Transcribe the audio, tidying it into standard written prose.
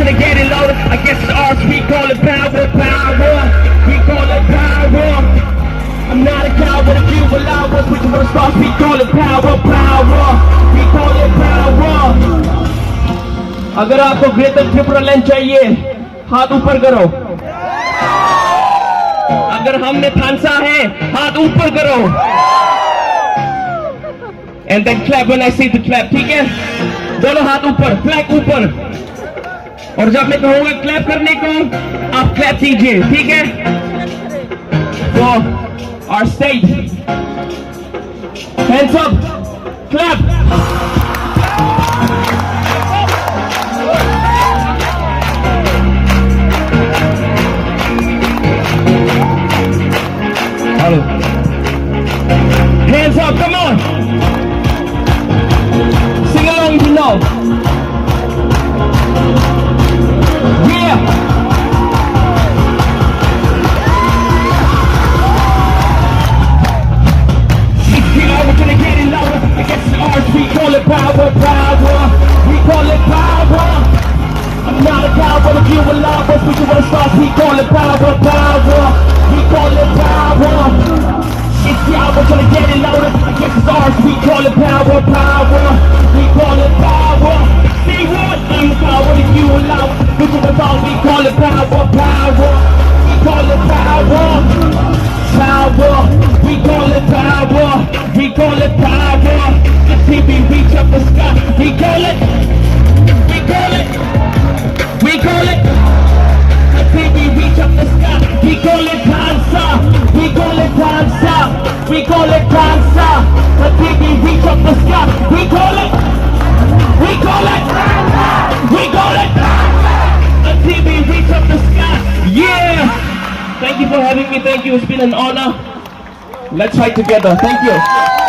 to get it loaded. I guess it's ours, we call it power, power. We call it power. I'm not a coward, if you allow us, we can start, we call it power, power. We call it power. अगर आपको greater ट्रिपुरालैंड चाहिए, हाथ ऊपर करो. अगर हमने थानसा है, हाथ ऊपर करो. And then clap when I say the clap, ठीक है? दोनों हाथ ऊपर, फ्लैग ऊपर. और जब मैं कहूँगा क्लैप करने को, आप क्लैप कीजिए, ठीक है? For our state. Hands up, clap. Hello. Hands up, come on. Sing along if you know. Yeah. We're gonna get it lower. I guess it's ours. We call it power, power. We call it power. I'm not a coward, if you allow us, we can start. We call it power, power. We call it power. It's y'all, we're gonna get it loaded. I guess it's ours. We call it power, power. We call it power. Say what? I'm a coward, if you allow us, we can start. We call it power, power. We call it power. Power. We call it power. We call it power. The TV reach up the sky. We call it. We call it. We call it. The TV reach up the sky. We call it Tansa. We call it Tansa. We call it Tansa. The TV reach up the sky. We call it. We call it. We call it. The TV reach up the sky. Yeah. Thank you for having me. Thank you. It's been an honor. Let's fight together. Thank you.